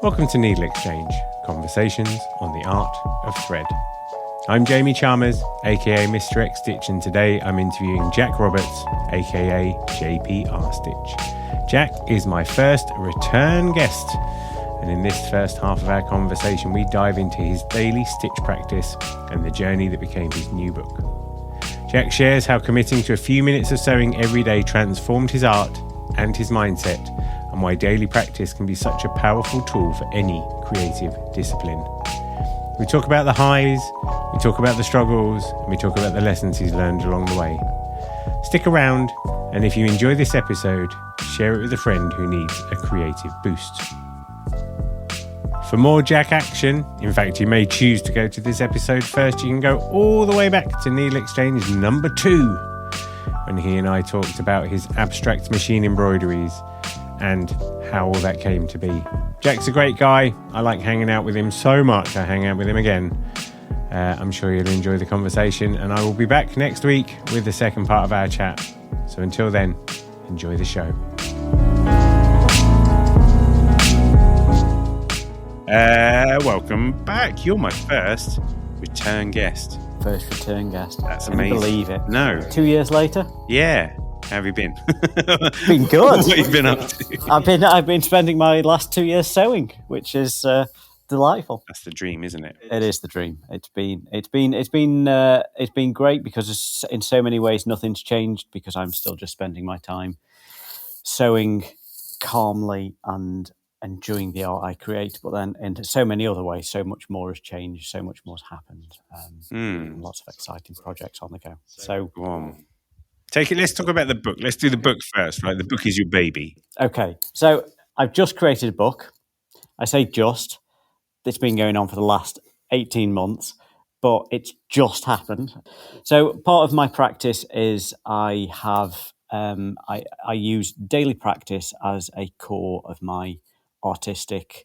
Welcome to NeedleXChange, conversations on the art of thread. I'm Jamie Chalmers, aka Mr. X Stitch, and today I'm interviewing Jack Roberts, aka JPR Stitch. Jack is my first return guest, and in this first half of our conversation we dive into his daily stitch practice and the journey that became his new book. Jack shares how committing to a few minutes of sewing every day transformed his art and his mindset, and why daily practice can be such a powerful tool for any creative discipline. We talk about the highs, we talk about the struggles, and we talk about the lessons he's learned along the way. Stick around, and if you enjoy this episode, share it with a friend who needs a creative boost. For more Jack action, in fact you may choose to go to this episode first, you can go all the way back to NeedleXChange number 2, when he and I talked about his abstract machine embroideries and how all that came to be. Jack's a great guy. I like hanging out with him so much. I hang out with him again. I'm sure you'll enjoy the conversation, and I will be back next week with the second part of our chat. So until then, enjoy the show. Welcome back. You're my first return guest. First return guest. That's Can amazing. you believe it? No. 2 years later? Yeah. How have you been? Been good. What have you been up to? I've been spending my last 2 years sewing, which is delightful. That's the dream, isn't it? It is the dream. It's been great because in so many ways nothing's changed, because I'm still just spending my time sewing calmly and enjoying the art I create. But then in so many other ways, so much more has changed, so much more has happened. Lots of exciting projects on the go. So go on. Take it. Let's talk about the book. Let's do the book first, right? The book is your baby. Okay. So I've just created a book. I say just. It's been going on for the last 18 months, but it's just happened. So part of my practice is I use daily practice as a core of my artistic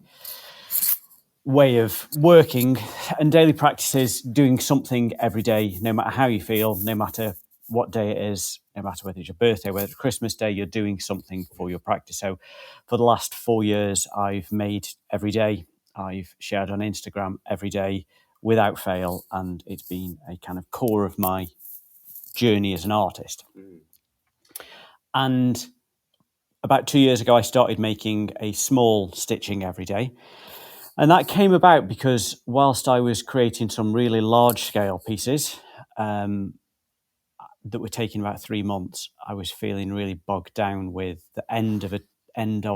way of working, and daily practice is doing something every day, no matter how you feel, no matter what day it is, no matter whether it's your birthday, whether it's Christmas Day, you're doing something for your practice. So for the last 4 years, I've made every day. I've shared on Instagram every day without fail, and it's been a kind of core of my journey as an artist. And about 2 years ago, I started making a small stitching every day. And that came about because whilst I was creating some really large-scale pieces, that were taking about 3 months, I was feeling really bogged down with the end of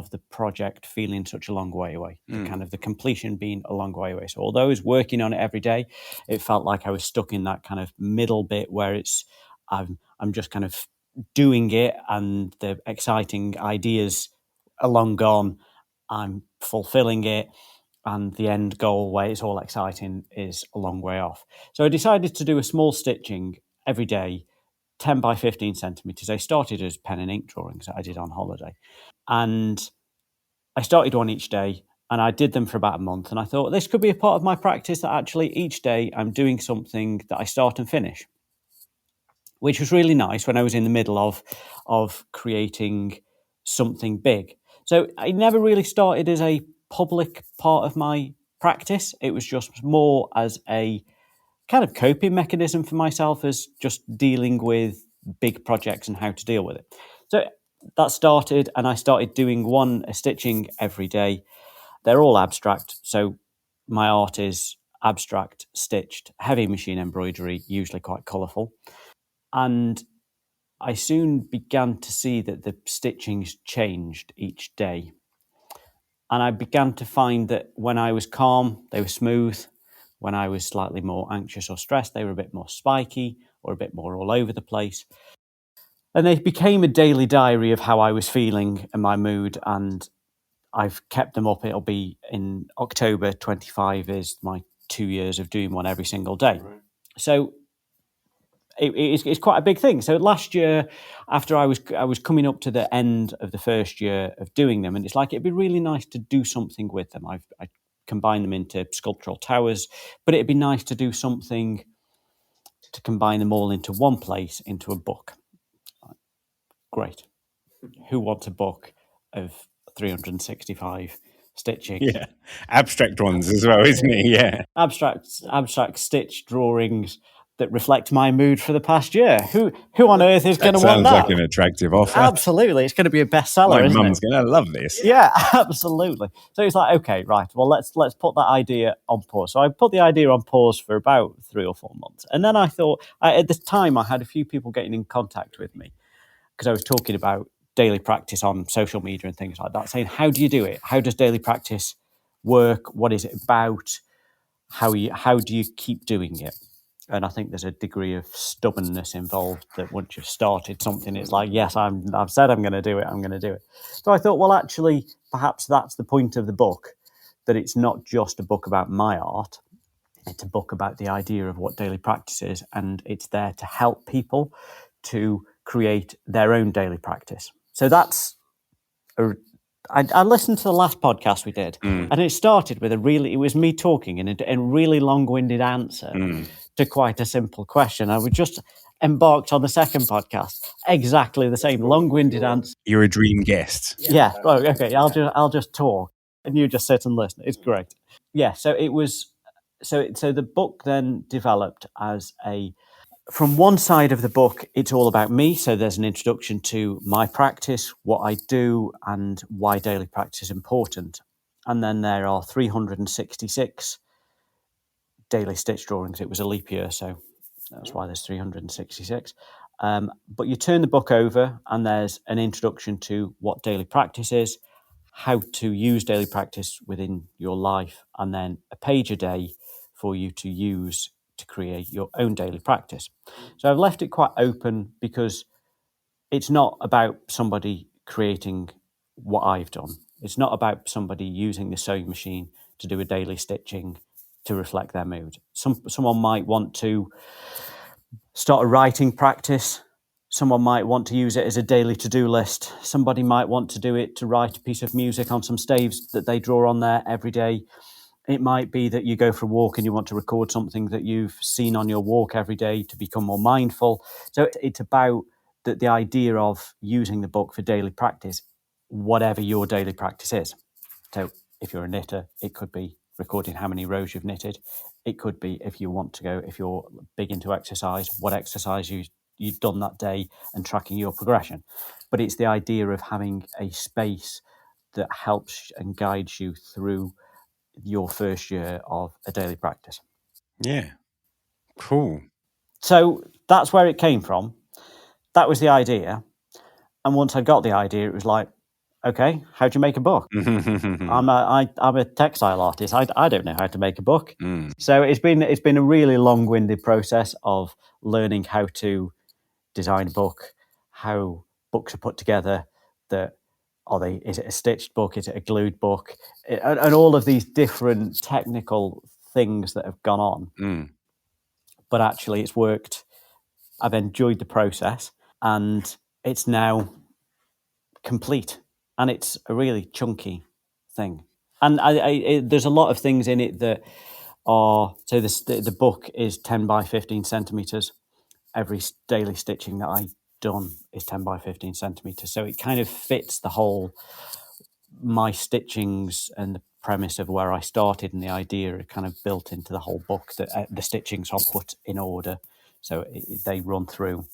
the project feeling such a long way away, the completion being a long way away. So although I was working on it every day, it felt like I was stuck in that kind of middle bit where I'm just kind of doing it, and the exciting ideas are long gone. I'm fulfilling it, and the end goal where it's all exciting is a long way off. So I decided to do a small stitching every day, 10 by 15 centimeters. I started as pen and ink drawings that I did on holiday. And I started one each day, and I did them for about a month. And I thought this could be a part of my practice, that actually each day I'm doing something that I start and finish, which was really nice when I was in the middle of creating something big. So I never really started as a public part of my practice. It was just more as a kind of coping mechanism for myself, as just dealing with big projects and how to deal with it. So that started, and I started doing a stitching every day. They're all abstract. So my art is abstract, stitched, heavy machine embroidery, usually quite colourful. And I soon began to see that the stitchings changed each day. And I began to find that when I was calm, they were smooth. When I was slightly more anxious or stressed, they were a bit more spiky or a bit more all over the place. And they became a daily diary of how I was feeling and my mood, and I've kept them up. It'll be in October 25 is my 2 years of doing one every single day. Right. So it's quite a big thing. So last year, after I was coming up to the end of the first year of doing them, and it's like it'd be really nice to do something with them. I combine them into sculptural towers, but it'd be nice to do something to combine them all into one place, into a book. Great. Who wants a book of 365 stitching. Yeah. Abstract ones as well, isn't it? Yeah. Abstract stitch drawings that reflect my mood for the past year. Who on earth is going to want Sounds that? like an attractive offer. Absolutely. It's going to be a bestseller, My isn't mum's it? going to love this. Yeah, absolutely. So it's like, okay, right. Well, let's put that idea on pause. So I put the idea on pause for about 3 or 4 months, and then I thought, at the time, I had a few people getting in contact with me because I was talking about daily practice on social media and things like that, saying, how do you do it? How does daily practice work? What is it about? How do you keep doing it? And I think there's a degree of stubbornness involved that once you've started something, it's like, yes, I've said I'm going to do it. I'm going to do it. So I thought, well, actually, perhaps that's the point of the book, that it's not just a book about my art. It's a book about the idea of what daily practice is, and it's there to help people to create their own daily practice. So that's I listened to the last podcast we did, and it started with it was me talking in a really long-winded answer to quite a simple question. I would just embarked on the second podcast, exactly the same long-winded answer. You're a dream guest. Yeah. Well, okay. I'll just talk, and you just sit and listen. It's great. Yeah. So it was. So the book then developed as from one side of the book, it's all about me. So there's an introduction to my practice, what I do, and why daily practice is important. And then there are 366 daily stitch drawings. It was a leap year, so that's why there's 366. But you turn the book over, and there's an introduction to what daily practice is, how to use daily practice within your life, and then a page a day for you to use to create your own daily practice. So I've left it quite open because it's not about somebody creating what I've done. It's not about somebody using the sewing machine to do a daily stitching to reflect their mood. Someone might want to start a writing practice. Someone might want to use it as a daily to-do list. Somebody might want to do it to write a piece of music on some staves that they draw on there every day. It might be that you go for a walk and you want to record something that you've seen on your walk every day to become more mindful. So it's about the idea of using the book for daily practice, whatever your daily practice is. So if you're a knitter, it could be recording how many rows you've knitted. It could be if you're big into exercise, what exercise you've done that day and tracking your progression. But it's the idea of having a space that helps and guides you through your first year of a daily practice. Yeah. Cool. So that's where it came from. That was the idea. And once I got the idea, it was like, okay, how do you make a book? I'm a textile artist. I don't know how to make a book. So it's been a really long-winded process of learning how to design a book, how books are put together, is it a stitched book? Is it a glued book? And all of these different technical things that have gone on. But actually, it's worked. I've enjoyed the process, and it's now complete. And it's a really chunky thing. And there's a lot of things in it that are... So the book is 10 by 15 centimetres. Every daily stitching that I've done is 10 by 15 centimetres. So it kind of fits the whole... My stitchings and the premise of where I started and the idea are kind of built into the whole book, that the stitchings are put in order. So they run through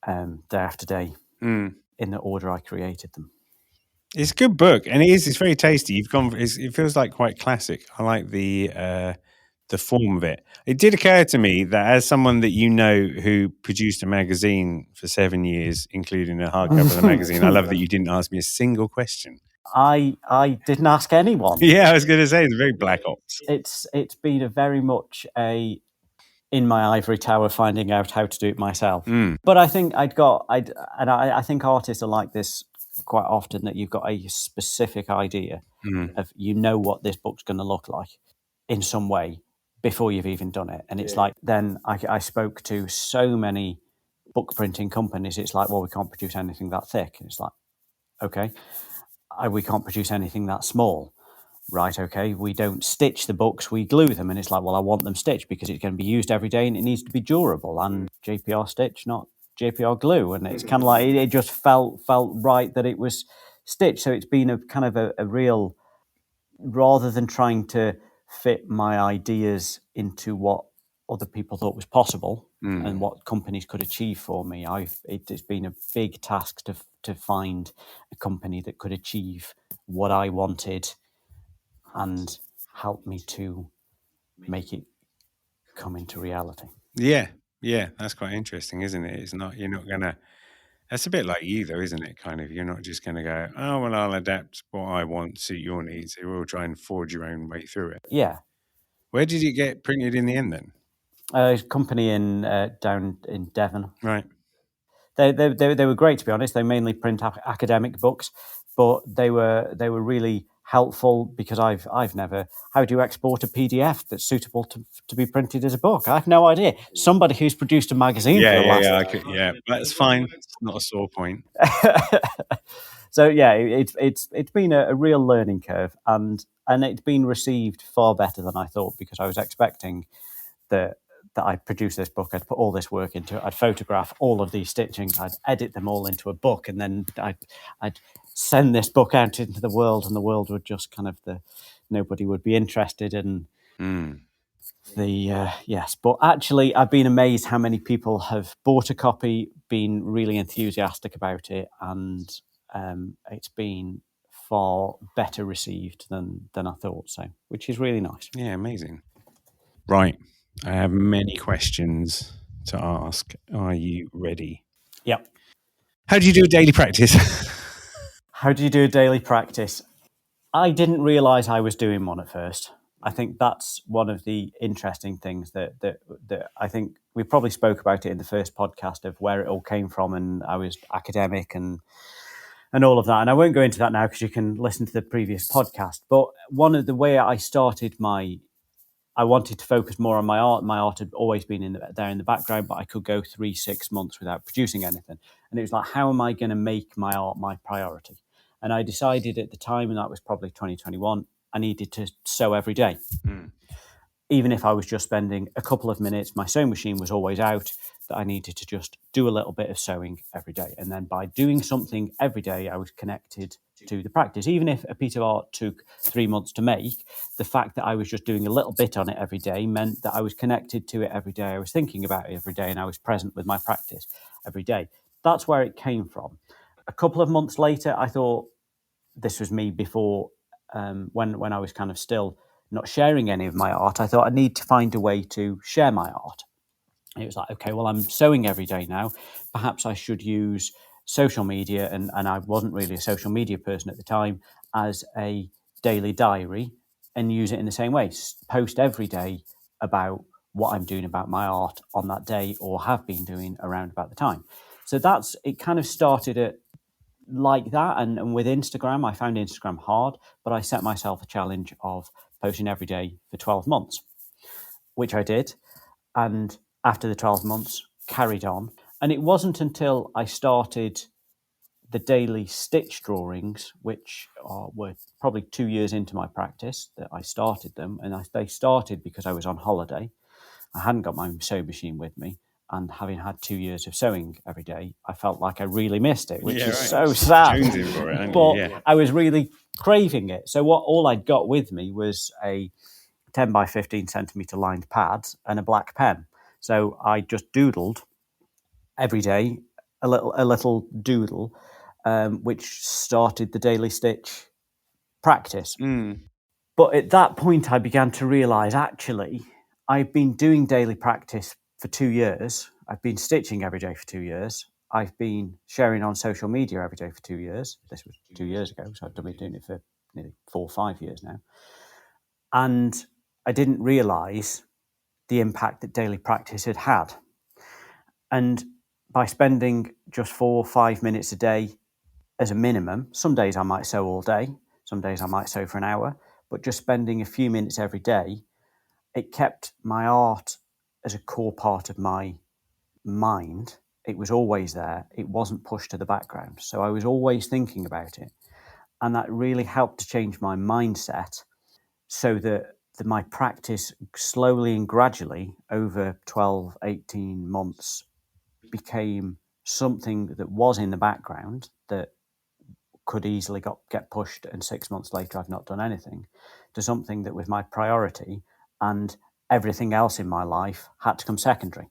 day after day in the order I created them. It's a good book, and it's very tasty. It feels like quite classic. I like the form of it. It did occur to me that as someone that you know who produced a magazine for 7 years, including a hardcover of the magazine, I love that you didn't ask me a single question. I didn't ask anyone. Yeah, I was going to say, it's very black ops. It's been a very much in my ivory tower finding out how to do it myself. But I think I think artists are like this quite often, that you've got a specific idea of what this book's going to look like in some way before you've even done it. And it's like, then I spoke to so many book printing companies. It's like, well, we can't produce anything that thick. And it's like, okay, we can't produce anything that small. Right, okay, we don't stitch the books, we glue them. And it's like, well, I want them stitched because it's going to be used every day and it needs to be durable. And JPR stitch, not JPR glue. And it's kind of like, it just felt right that it was stitched. So it's been a kind of a real rather than trying to fit my ideas into what other people thought was possible and what companies could achieve for me, it's been a big task to find a company that could achieve what I wanted and help me to make it come into reality. Yeah, that's quite interesting, isn't it? It's not, you're not gonna. That's a bit like you, though, isn't it? Kind of, you're not just gonna go, oh well, I'll adapt what I want, suit your needs. You will try and forge your own way through it. Yeah. Where did it get printed in the end, then? A company in down in Devon. Right. They were great, to be honest. They mainly print academic books, but they were really helpful because I've never. How do you export a PDF that's suitable to be printed as a book? I have no idea. Somebody who's produced a magazine for the last. Yeah, that's fine. It's not a sore point. So yeah, it's been a real learning curve, and it's been received far better than I thought, because I was expecting that I'd produce this book, I'd put all this work into it, I'd photograph all of these stitchings, I'd edit them all into a book, and then I'd send this book out into the world, and the world would just kind of nobody would be interested in the yes. But actually, I've been amazed how many people have bought a copy, been really enthusiastic about it, and it's been far better received than I thought. So, which is really nice. Yeah, amazing. Right. I have many questions to ask. Are you ready? Yep. How do you do a daily practice? How do you do a daily practice? I didn't realise I was doing one at first. I think that's one of the interesting things that I think we probably spoke about it in the first podcast of where it all came from, and I was academic and all of that. And I won't go into that now because you can listen to the previous podcast. But one of the way I started I wanted to focus more on my art. My art had always been there in the background, but I could go 3-6 months without producing anything. And it was like, how am I going to make my art my priority? And I decided at the time, and that was probably 2021, I needed to sew every day. Even if I was just spending a couple of minutes, my sewing machine was always out, that I needed to just do a little bit of sewing every day. And then by doing something every day, I was connected to the practice. Even if a piece of art took 3 months to make, the fact that I was just doing a little bit on it every day meant that I was connected to it every day. I was thinking about it every day, and I was present with my practice every day. That's where it came from. A couple of months later, I thought, this was me before, when I was kind of still not sharing any of my art, I thought I need to find a way to share my art. And it was like, okay, well, I'm sewing every day now. Perhaps I should use social media, and I wasn't really a social media person at the time, as a daily diary, and use it in the same way. Post every day about what I'm doing about my art on that day, or have been doing around about the time. So it kind of started at like that. And with Instagram, I found Instagram hard, but I set myself a challenge of posting every day for 12 months, which I did. And after the 12 months, carried on. And it wasn't until I started the daily stitch drawings, which were probably 2 years into my practice, that I started them. And they started because I was on holiday. I hadn't got my sewing machine with me. And having had 2 years of sewing every day, I felt like I really missed it, which is so sad. For it, but I was really craving it. So all I'd got with me was a 10 by 15 centimetre lined pad and a black pen. So I just doodled every day, a little doodle, which started the daily stitch practice. But at that point, I began to realise, actually, I've been doing daily practice for 2 years. I've been stitching every day for 2 years. I've been sharing on social media every day for 2 years. This was 2 years ago, so I've been doing it for nearly 4 or 5 years now. And I didn't realise the impact that daily practice had had. And by spending just 4 or 5 minutes a day as a minimum, some days I might sew all day, some days I might sew for an hour, but just spending a few minutes every day, it kept my art as a core part of my mind. It was always there. It wasn't pushed to the background. So I was always thinking about it. And that really helped to change my mindset, so that my practice slowly and gradually over 12, 18 months became something that was in the background, that could easily get pushed, and 6 months later I've not done anything, to something that was my priority, and everything else in my life had to come secondary.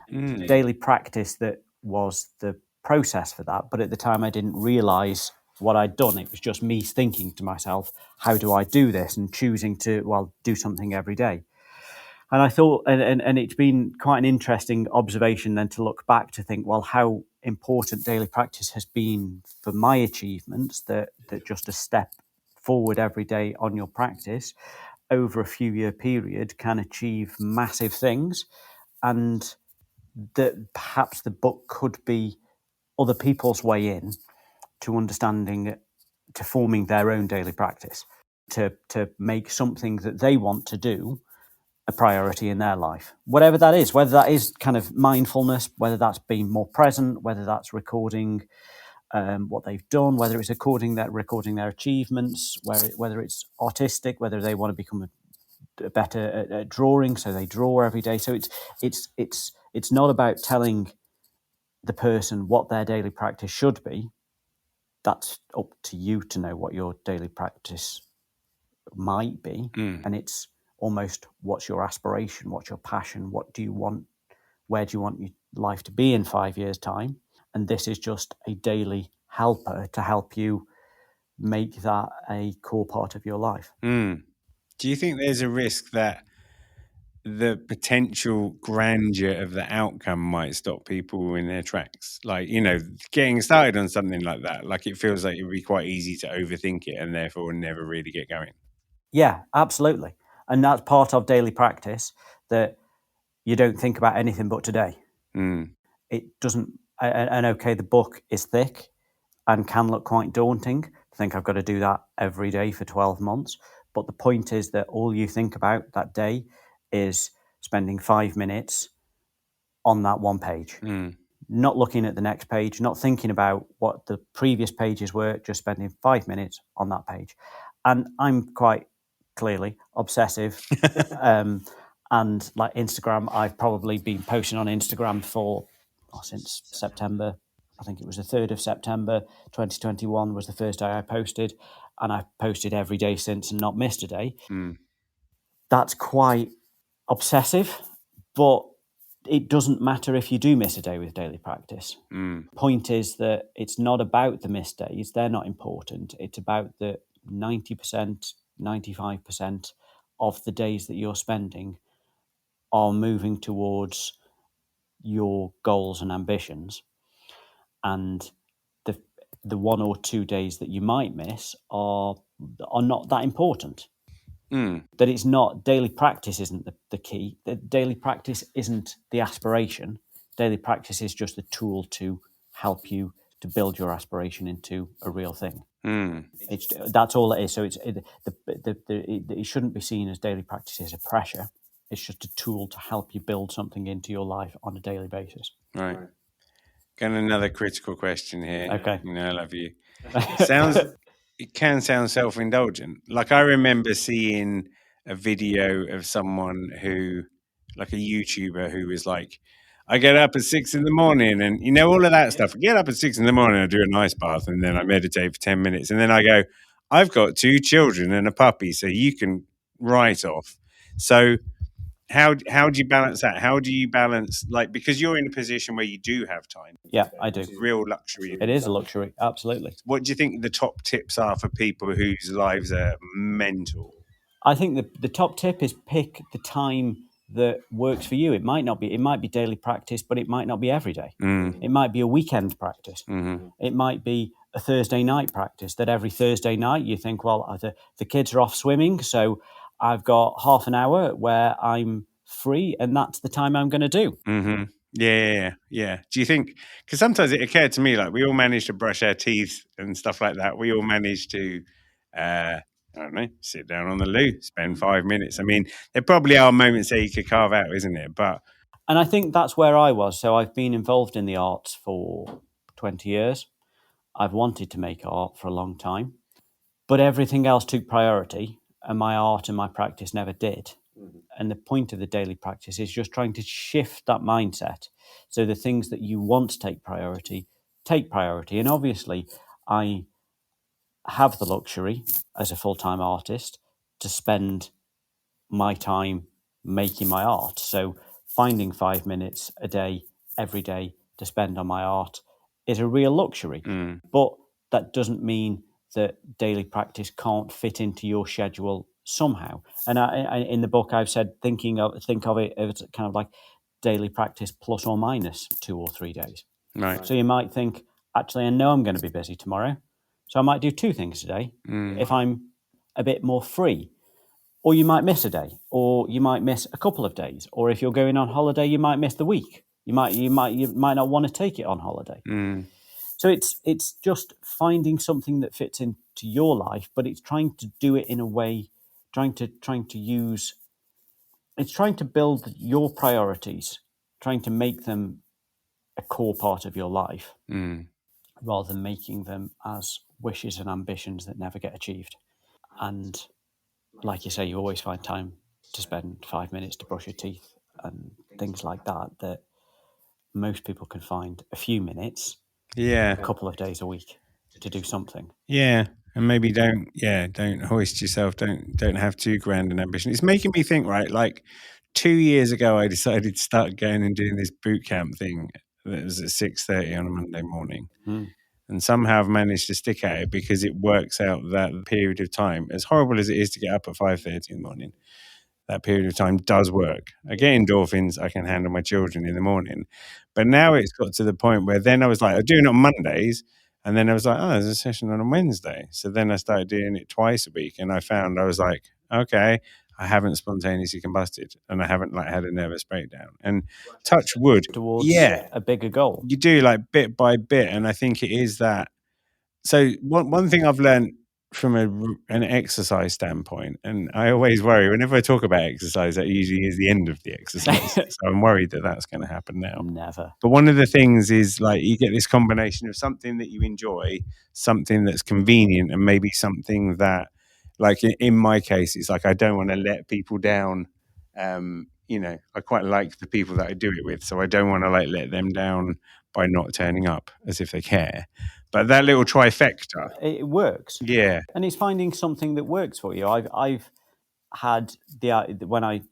Daily practice that was the process for that, but at the time I didn't realise what I'd done. It was just me thinking to myself, how do I do this, and choosing to do something every day. And I thought, and it's been quite an interesting observation then to look back to think, well, how important daily practice has been for my achievements, that just a step forward every day on your practice over a few year period can achieve massive things. And that perhaps the book could be other people's way in to understanding, to forming their own daily practice, to make something that they want to do a priority in their life, whatever that is, whether that is kind of mindfulness, whether that's being more present, whether that's recording what they've done, whether it's recording their achievements, whether it's artistic, whether they want to become better at drawing, so they draw every day. So it's not about telling the person what their daily practice should be. That's up to you to know what your daily practice might be, and it's almost, what's your aspiration, what's your passion, what do you want, where do you want your life to be in 5 years' time? And this is just a daily helper to help you make that a core part of your life. Do you think there's a risk that the potential grandeur of the outcome might stop people in their tracks? Like, getting started on something like that, like it feels like it would be quite easy to overthink it and therefore never really get going. Yeah, absolutely. And that's part of daily practice, that you don't think about anything but today. It doesn't, and okay, the book is thick and can look quite daunting to think I've got to do that every day for 12 months. But the point is that all you think about that day is spending 5 minutes on that one page, not looking at the next page, not thinking about what the previous pages were, just spending 5 minutes on that page. And I'm quite clearly obsessive. And like Instagram, I've probably been posting on Instagram since September. I think it was the 3rd of September 2021 was the first day I posted, and I've posted every day since and not missed a day. That's quite obsessive, but it doesn't matter if you do miss a day with daily practice. Point is that it's not about the missed days. They're not important. It's about the 90%, 95% of the days that you're spending are moving towards your goals and ambitions. And the 1 or 2 days that you might miss are not that important. That it's not, daily practice isn't the key. Daily practice isn't the aspiration. Daily practice is just a tool to help you to build your aspiration into a real thing. That's all it is. So it shouldn't be seen as daily practice as a pressure. It's just a tool to help you build something into your life on a daily basis. Right. Got another critical question here. Okay. I love you. It can sound self-indulgent. Like, I remember seeing a video of someone who, like a YouTuber who was like, I get up at 6 a.m. and all of that stuff. I get up at 6 a.m, I do a nice bath, and then I meditate for 10 minutes. And then I go, I've got 2 children and a puppy, so you can write off. So how do you balance that? How do you balance, like, because you're in a position where you do have time? Yeah, I do. Real luxury. It is a luxury, absolutely. What do you think the top tips are for people whose lives are mental? I think the top tip is pick the time that works for you. It might be daily practice, but it might not be every day. It might be a weekend practice. It might be a Thursday night practice, that every Thursday night you think, well, the kids are off swimming, so I've got half an hour where I'm free, and that's the time I'm going to do. Yeah. Do you think, because sometimes it occurred to me, like, we all manage to brush our teeth and stuff like that. We all manage to, I don't know, sit down on the loo, spend 5 minutes. I mean, there probably are moments that you could carve out, isn't it? And I think that's where I was. So I've been involved in the arts for 20 years. I've wanted to make art for a long time, but everything else took priority, and my art and my practice never did. And the point of the daily practice is just trying to shift that mindset. So the things that you want to take priority. And obviously, I have the luxury as a full-time artist to spend my time making my art. So finding 5 minutes a day, every day to spend on my art is a real luxury. But that doesn't mean that daily practice can't fit into your schedule somehow. And I in the book, I've said think of it as kind of like daily practice plus or minus 2 or 3 days. Right. So you might think, actually, I know I'm going to be busy tomorrow, so I might do 2 things today if I'm a bit more free. Or you might miss a day, or you might miss a couple of days, or if you're going on holiday, you might miss the week. You might not want to take it on holiday. So it's just finding something that fits into your life, but it's trying to do it in a way, trying to build your priorities, trying to make them a core part of your life, rather than making them as wishes and ambitions that never get achieved. And like you say, you always find time to spend 5 minutes to brush your teeth and things like that most people can find a few minutes, a couple of days a week to do something. Yeah. And maybe don't hoist yourself. Don't have too grand an ambition. It's making me think, right? Like 2 years ago, I decided to start going and doing this boot camp thing that was at 6:30 on a Monday morning. And somehow I've managed to stick at it because it works out that period of time, as horrible as it is to get up at 5:30 in the morning, that period of time does work. I get endorphins, I can handle my children in the morning. But now it's got to the point where then I was like, I'm doing it on Mondays. And then I was like, oh, there's a session on a Wednesday. So then I started doing it twice a week. And I found I was like, okay, I haven't spontaneously combusted and I haven't like had a nervous breakdown. And touch wood. Towards a bigger goal. You do like bit by bit. And I think it is that. So one thing I've learned from an exercise standpoint, and I always worry whenever I talk about exercise, that usually is the end of the exercise. So I'm worried that that's going to happen now. Never. But one of the things is like you get this combination of something that you enjoy, something that's convenient, and maybe something that, like in my case, it's like I don't want to let people down. I quite like the people that I do it with, so I don't want to like let them down by not turning up as if they care. But that little trifecta, it works. Yeah. And it's finding something that works for you. I've had when I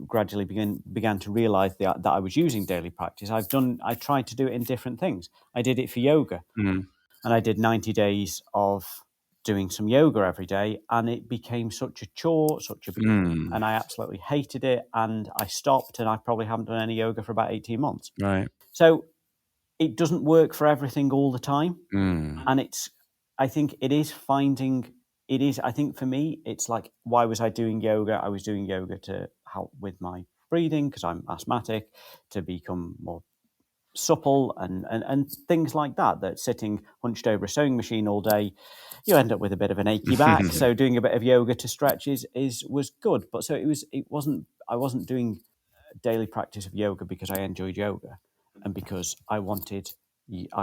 gradually began to realize that I was using daily practice, I tried to do it in different things. I did it for yoga, and I did 90 days of doing some yoga every day, and it became such a chore, and I absolutely hated it, and I stopped, and I probably haven't done any yoga for about 18 months. Right. So it doesn't work for everything all the time. And I think for me, it's like, why was I doing yoga? I was doing yoga to help with my breathing because I'm asthmatic, to become more supple and things like that sitting hunched over a sewing machine all day, you end up with a bit of an achy back. So doing a bit of yoga to stretch was good. But so I wasn't doing daily practice of yoga because I enjoyed yoga and because I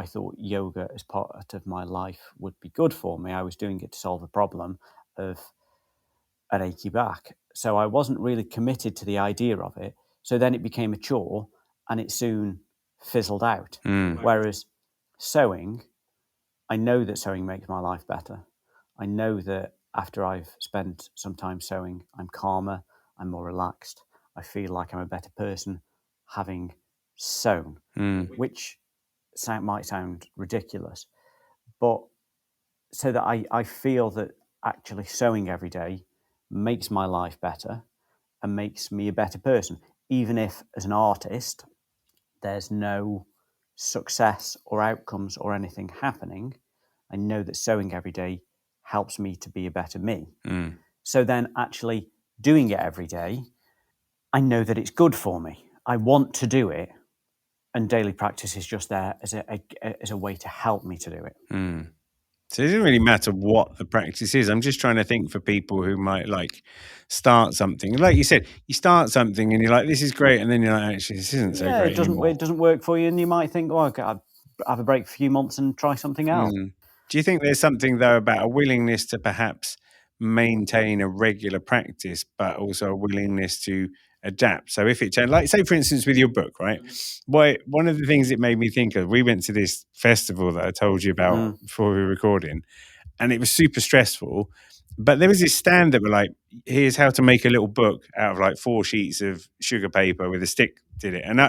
thought yoga as part of my life would be good for me. I was doing it to solve a problem of an achy back. So I wasn't really committed to the idea of it. So then it became a chore and it soon fizzled out. Whereas sewing, I know that sewing makes my life better. I know that after I've spent some time sewing, I'm calmer, I'm more relaxed. I feel like I'm a better person having sewn, which might sound ridiculous, but so that I feel that actually sewing every day makes my life better and makes me a better person, even if as an artist there's no success or outcomes or anything happening. I know that sewing every day helps me to be a better me. So then actually doing it every day, I know that it's good for me. I want to do it. And daily practice is just there as a way to help me to do it. So it doesn't really matter what the practice is. I'm just trying to think for people who might like start something. Like you said, you start something and you're like, this is great. And then you're like, actually, this isn't so great anymore. It doesn't work for you. And you might think, well, I'll have a break for a few months and try something else. Do you think there's something, though, about a willingness to perhaps maintain a regular practice, but also a willingness to adapt? So if it turns, like, say, for instance, with your book, right? One of the things it made me think of, we went to this festival that I told you about before we were recording, and it was super stressful. But there was this stand that were like, here's how to make a little book out of like 4 sheets of sugar paper with a stick in it. And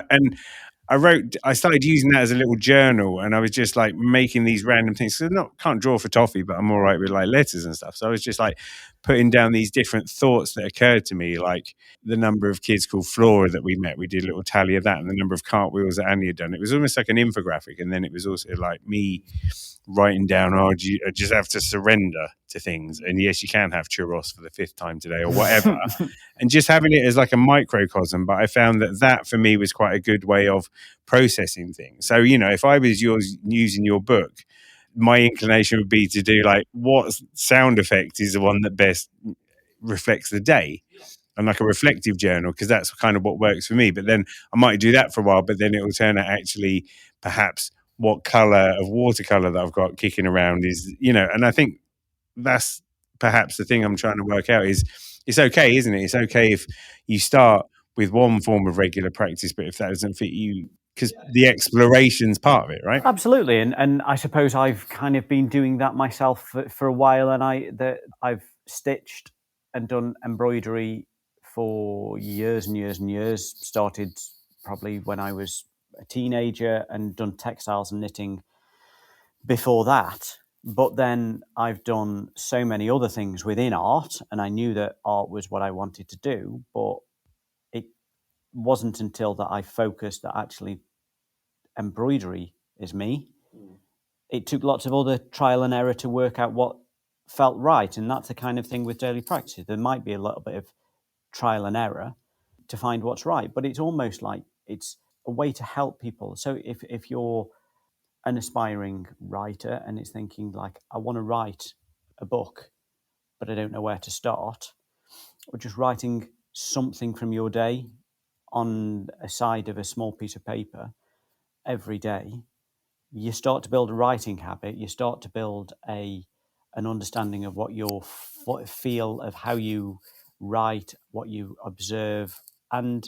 I started using that as a little journal, and I was just like making these random things. So can't draw for toffee, but I'm all right with like letters and stuff. So I was just like putting down these different thoughts that occurred to me, like the number of kids called Flora that we met. We did a little tally of that, and the number of cartwheels that Annie had done. It was almost like an infographic. And then it was also like me writing down, I just have to surrender to things. And yes, you can have churros for the 5th time today or whatever. And just having it as like a microcosm. But I found that for me was quite a good way of processing things. So, if I was using your book, my inclination would be to do like, what sound effect is the one that best reflects the day? And like a reflective journal, because that's kind of what works for me. But then I might do that for a while, but then it will turn out actually perhaps what color of watercolor that I've got kicking around is, and I think that's perhaps the thing I'm trying to work out is it's okay, isn't it? It's okay if you start with one form of regular practice, but if that doesn't fit you, because the exploration's part of it, right? Absolutely. And I suppose I've kind of been doing that myself for a while, and I've stitched and done embroidery for years and years and years. Started probably when I was a teenager and done textiles and knitting before that. But then I've done so many other things within art, and I knew that art was what I wanted to do. But it wasn't until that I focused that actually embroidery is me. It took lots of other trial and error to work out what felt right. And that's the kind of thing with daily practice. There might be a little bit of trial and error to find what's right, but it's almost like it's a way to help people. So if you're an aspiring writer and it's thinking like, I want to write a book, but I don't know where to start, or just writing something from your day on a side of a small piece of paper every day, you start to build a writing habit. You start to build an understanding of what your feel of how you write, what you observe, and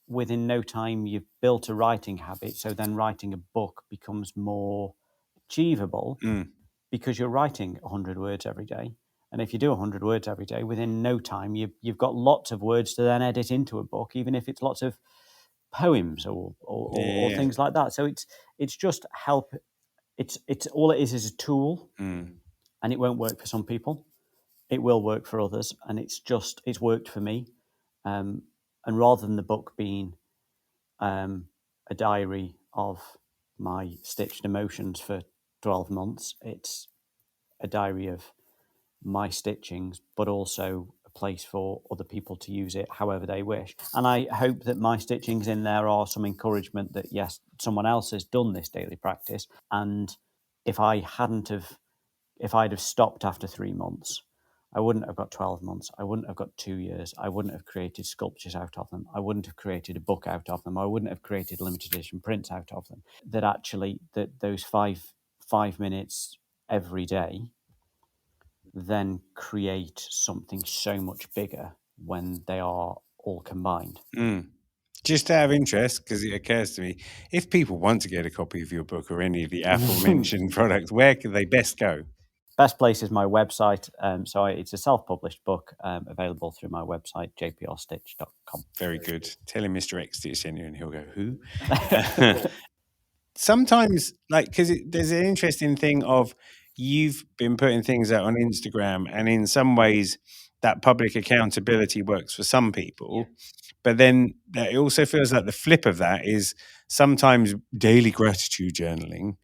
within no time you've built a writing habit. So then writing a book becomes more achievable because you're writing 100 words every day. And if you do 100 words every day, within no time you've got lots of words to then edit into a book, even if it's lots of poems or things like that. So it's just help. It's all it is a tool, and it won't work for some people. It will work for others, and it's worked for me. And rather than the book being a diary of my stitched emotions for 12 months, it's a diary of my stitchings, but also a place for other people to use it however they wish. And I hope that my stitchings in there are some encouragement that, yes, someone else has done this daily practice. And if I'd have stopped after 3 months, I wouldn't have got 12 months. I wouldn't have got 2 years. I wouldn't have created sculptures out of them. I wouldn't have created a book out of them. I wouldn't have created limited edition prints out of them. That actually, those five minutes every day then create something so much bigger when they are all combined. Just out of interest, because it occurs to me, if people want to get a copy of your book or any of the aforementioned products, where can they best go? Best place is my website. So it's a self-published book available through my website, jprstitch.com. Very good. Tell him Mr. X Stitch in you and he'll go, who? Sometimes, because there's an interesting thing of you've been putting things out on Instagram, and in some ways that public accountability works for some people. But then it also feels like the flip of that is sometimes daily gratitude journaling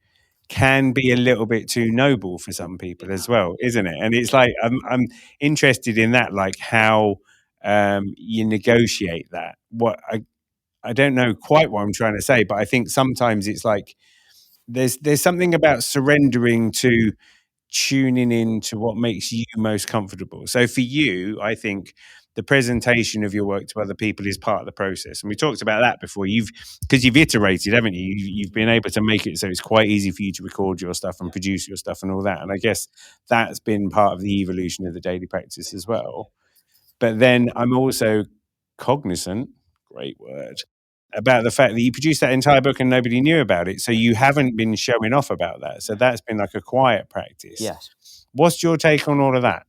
can be a little bit too noble for some people as well, isn't it? And it's like I'm interested in that, like how you negotiate that. What I don't know quite what I'm trying to say, but I think sometimes it's like there's something about surrendering to tuning into what makes you most comfortable. So for you, I think the presentation of your work to other people is part of the process. And we talked about that before. Because you've iterated, haven't you? You've been able to make it so it's quite easy for you to record your stuff and produce your stuff and all that. And I guess that's been part of the evolution of the daily practice as well. But then I'm also cognizant, great word, about the fact that you produced that entire book and nobody knew about it. So you haven't been showing off about that. So that's been like a quiet practice. Yes. What's your take on all of that?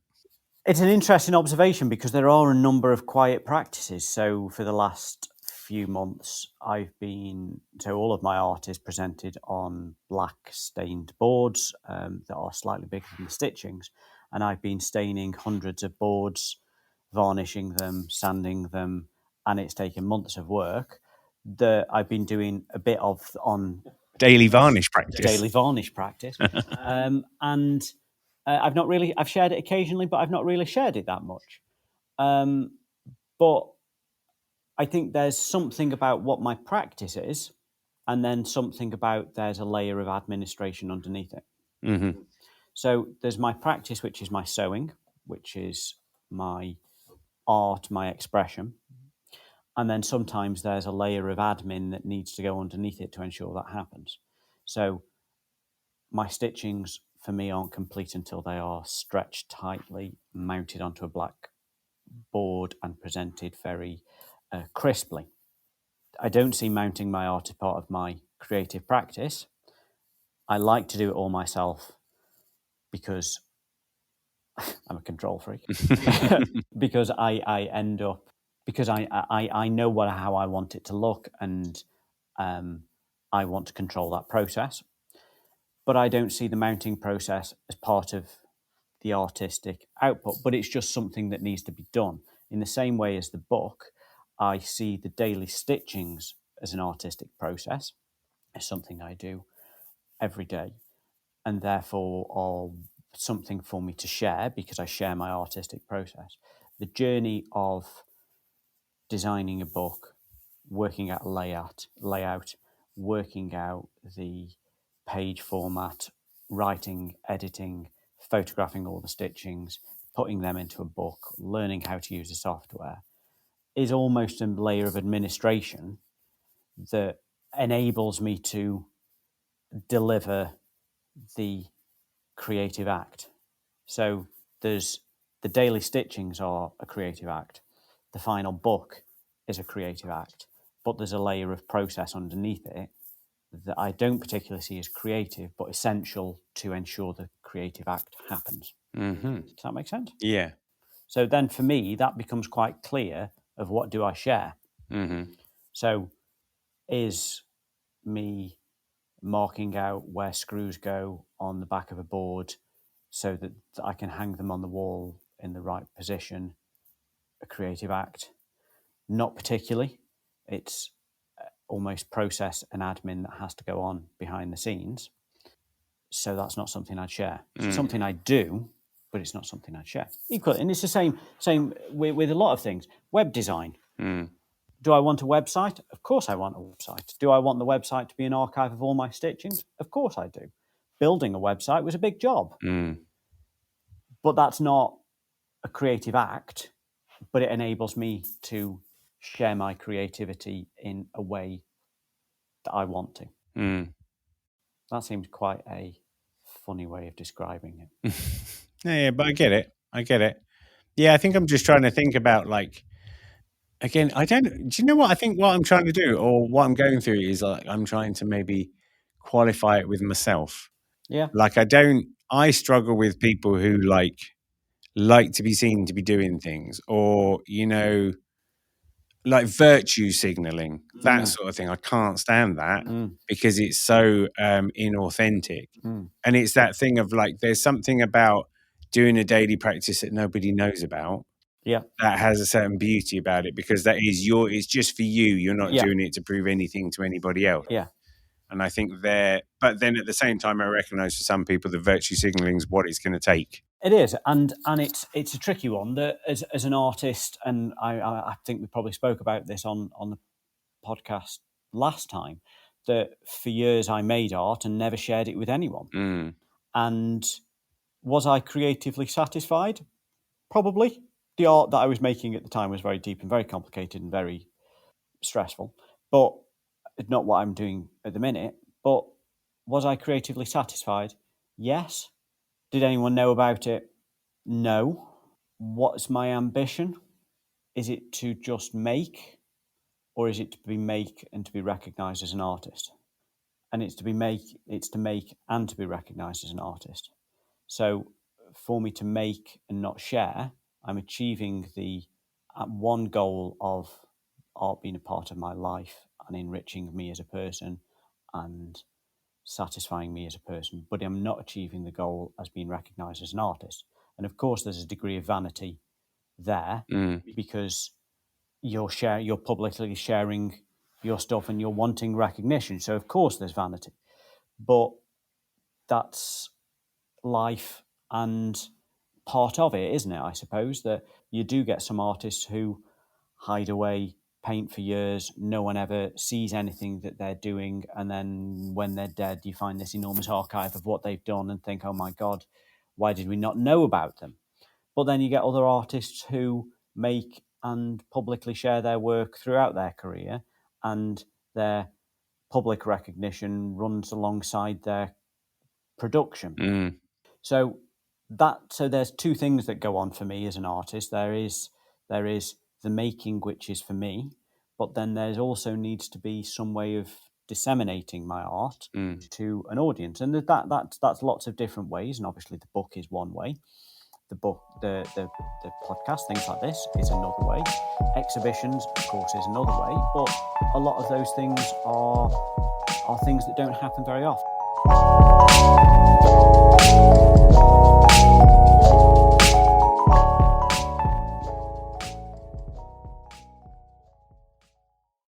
It's an interesting observation because there are a number of quiet practices. So for the last few months, all of my art is presented on black stained boards that are slightly bigger than the stitchings. And I've been staining hundreds of boards, varnishing them, sanding them, and it's taken months of work that I've been doing a bit of on Daily varnish practice. And I've shared it occasionally, but I've not really shared it that much. But I think there's something about what my practice is, and then something about there's a layer of administration underneath it. Mm-hmm. So there's my practice, which is my sewing, which is my art, my expression. And then sometimes there's a layer of admin that needs to go underneath it to ensure that happens. So my stitchings for me aren't complete until they are stretched tightly, mounted onto a black board and presented very crisply. I don't see mounting my art as part of my creative practice. I like to do it all myself because I'm a control freak. Because I end up, because I know how I want it to look, and I want to control that process. But I don't see the mounting process as part of the artistic output, but it's just something that needs to be done. In the same way as the book, I see the daily stitchings as an artistic process. It's something I do every day, and therefore are something for me to share because I share my artistic process. The journey of designing a book, working out a layout, working out the page format, writing, editing, photographing all the stitchings, putting them into a book, learning how to use the software, is almost a layer of administration that enables me to deliver the creative act. So there's the daily stitchings are a creative act. The final book is a creative act, but there's a layer of process underneath it that I don't particularly see as creative, but essential to ensure the creative act happens. Mm-hmm. Does that make sense? Yeah. So then for me, that becomes quite clear of what do I share. Mm-hmm. So is me marking out where screws go on the back of a board so that I can hang them on the wall in the right position a creative act? Not particularly. It's almost process and admin that has to go on behind the scenes. So that's not something I'd share. It's something I do, but it's not something I'd share. Equally, and it's the same with a lot of things. Web design. Do I want a website? Of course I want a website. Do I want the website to be an archive of all my stitchings? Of course I do. Building a website was a big job. But that's not a creative act, but it enables me to share my creativity in a way that I want to. That seems quite a funny way of describing it. Yeah, but I get it. Yeah, I think I'm just trying to think about, like, again, do you know what I think what I'm trying to do, or what I'm going through is, like, I'm trying to maybe qualify it with myself. Yeah. Like, I struggle with people who like to be seen to be doing things, or, like virtue signaling, that sort of thing. I can't stand that because it's so inauthentic. And it's that thing of, like, there's something about doing a daily practice that nobody knows about. Yeah. That has a certain beauty about it, because that is it's just for you. You're not doing it to prove anything to anybody else. Yeah. And I think but then at the same time, I recognize for some people the virtue signaling is what it's going to take. It is, and it's a tricky one. That as an artist, and I think we probably spoke about this on the podcast last time, that for years I made art and never shared it with anyone. And was I creatively satisfied? Probably. The art that I was making at the time was very deep and very complicated and very stressful, but it's not what I'm doing at the minute. But was I creatively satisfied? Yes. Did anyone know about it? No. What's my ambition? Is it to just make? or is it to make and to be recognised as an artist? And it's to make and to be recognised as an artist. So for me to make and not share, I'm achieving the one goal of art being a part of my life and enriching me as a person and satisfying me as a person, but I'm not achieving the goal as being recognised as an artist. And of course, there's a degree of vanity there because you're publicly sharing your stuff and you're wanting recognition. So of course there's vanity, but that's life and part of it, isn't it? I suppose that you do get some artists who hide away, paint for years, no one ever sees anything that they're doing, and then when they're dead you find this enormous archive of what they've done and think, oh my god, why did we not know about them? But then you get other artists who make and publicly share their work throughout their career, and their public recognition runs alongside their production. So there's two things that go on for me as an artist. There is the making, which is for me, but then there's also needs to be some way of disseminating my art to an audience, and that's lots of different ways. And obviously, the book is one way. The book, the podcast, things like this is another way. Exhibitions, of course, is another way. But a lot of those things are things that don't happen very often.